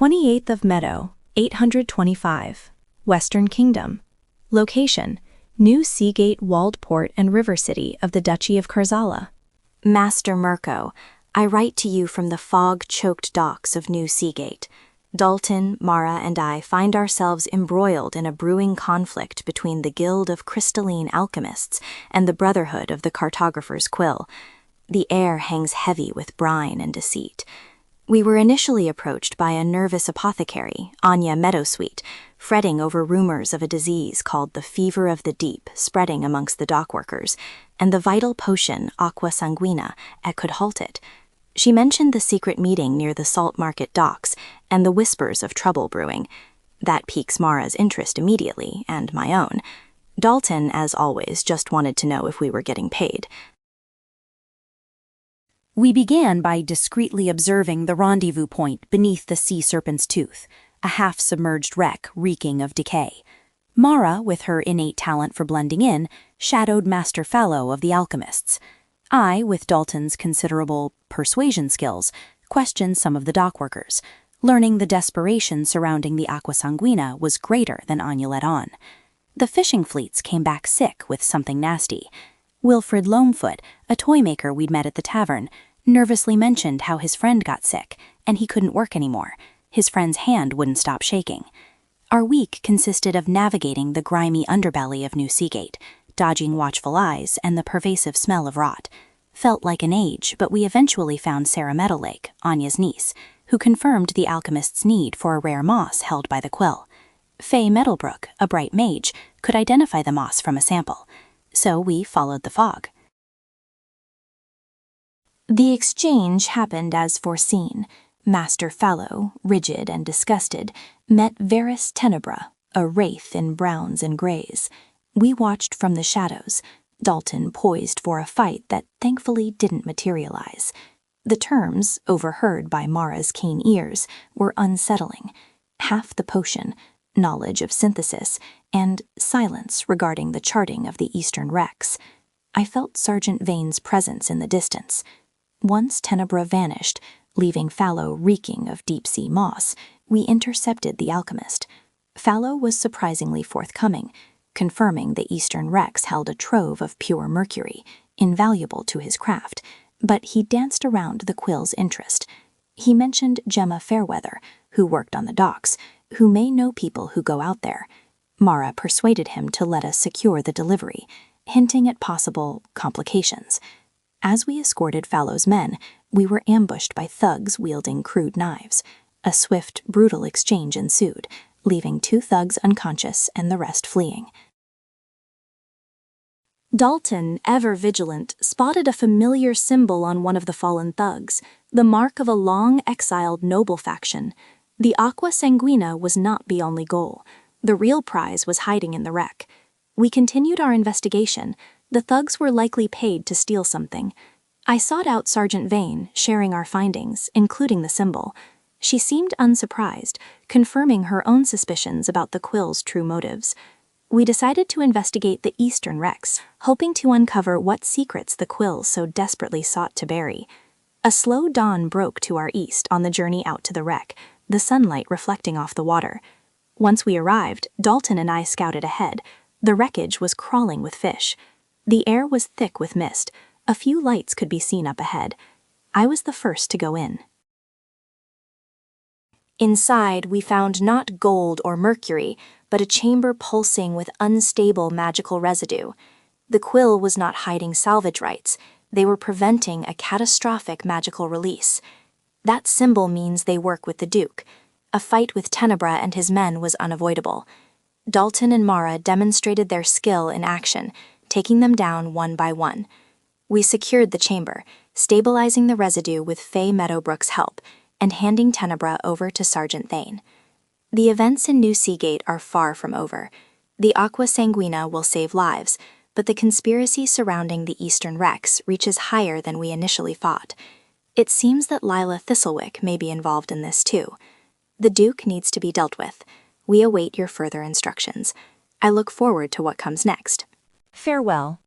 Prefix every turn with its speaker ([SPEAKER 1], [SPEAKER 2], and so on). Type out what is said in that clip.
[SPEAKER 1] 28th of Meadow, 825. Western Kingdom. Location: New Seagate walled port and river city of the Duchy of Karzala.
[SPEAKER 2] Master Mirko, I write to you from the fog-choked docks of New Seagate. Dalton, Mara, and I find ourselves embroiled in a brewing conflict between the Guild of Crystalline Alchemists and the Brotherhood of the Cartographer's Quill. The air hangs heavy with brine and deceit. We were initially approached by a nervous apothecary, Anya Meadowsweet, fretting over rumors of a disease called the fever of the deep spreading amongst the dockworkers, and the vital potion aqua sanguina could halt it. She mentioned the secret meeting near the Salt Market docks and the whispers of trouble brewing. That piques Mara's interest immediately, and my own. Dalton, as always, just wanted to know if we were getting paid.
[SPEAKER 3] We began by discreetly observing the rendezvous point beneath the sea serpent's tooth, a half-submerged wreck reeking of decay. Mara, with her innate talent for blending in, shadowed Master Fallow of the alchemists. I, with Dalton's considerable persuasion skills, questioned some of the dockworkers, learning the desperation surrounding the aqua sanguina was greater than Anya let on. The fishing fleets came back sick with something nasty. Wilfred Loamfoot, a toy maker we'd met at the tavern, nervously mentioned how his friend got sick, and he couldn't work anymore. His friend's hand wouldn't stop shaking. Our week consisted of navigating the grimy underbelly of New Seagate, dodging watchful eyes and the pervasive smell of rot. Felt like an age, but we eventually found Sarah Meadowlake, Anya's niece, who confirmed the alchemist's need for a rare moss held by the quill. Faye Meadowbrook, a bright mage, could identify the moss from a sample. So we followed the fog.
[SPEAKER 2] The exchange happened as foreseen. Master Fallow, rigid and disgusted, met Varus Tenebra, a wraith in browns and grays. We watched from the shadows, Dalton poised for a fight that thankfully didn't materialize. The terms, overheard by Mara's keen ears, were unsettling. Half the potion, knowledge of synthesis, and silence regarding the charting of the eastern wrecks. I felt Sergeant Vane's presence in the distance. Once Tenebra vanished, leaving Fallow reeking of deep-sea moss, we intercepted the alchemist. Fallow was surprisingly forthcoming, confirming the eastern wrecks held a trove of pure mercury, invaluable to his craft, but he danced around the quill's interest. He mentioned Gemma Fairweather, who worked on the docks, who may know people who go out there. Mara persuaded him to let us secure the delivery, hinting at possible complications. As we escorted Fallow's men, we were ambushed by thugs wielding crude knives. A swift, brutal exchange ensued, leaving 2 thugs unconscious and the rest fleeing. Dalton, ever vigilant, spotted a familiar symbol on one of the fallen thugs, the mark of a long-exiled noble faction. The aqua sanguina was not the only goal. The real prize was hiding in the wreck. We continued our investigation. The thugs were likely paid to steal something. I sought out Sergeant Vane, sharing our findings, including the symbol. She seemed unsurprised, confirming her own suspicions about the quill's true motives. We decided to investigate the eastern wrecks, hoping to uncover what secrets the quill so desperately sought to bury. A slow dawn broke to our east on the journey out to the wreck, the sunlight reflecting off the water. Once we arrived, Dalton and I scouted ahead. The wreckage was crawling with fish. The air was thick with mist. A few lights could be seen up ahead. I was the first to go in. Inside, we found not gold or mercury, but a chamber pulsing with unstable magical residue. The quill was not hiding salvage rights. They were preventing a catastrophic magical release. That symbol means they work with the Duke. A fight with Tenebra and his men was unavoidable. Dalton and Mara demonstrated their skill in action, taking them down one by one. We secured the chamber, stabilizing the residue with Faye Meadowbrook's help, and handing Tenebra over to Sergeant Thane. The events in New Seagate are far from over. The aqua sanguina will save lives, but the conspiracy surrounding the eastern wrecks reaches higher than we initially thought. It seems that Lila Thistlewick may be involved in this too. The Duke needs to be dealt with. We await your further instructions. I look forward to what comes next.
[SPEAKER 1] Farewell.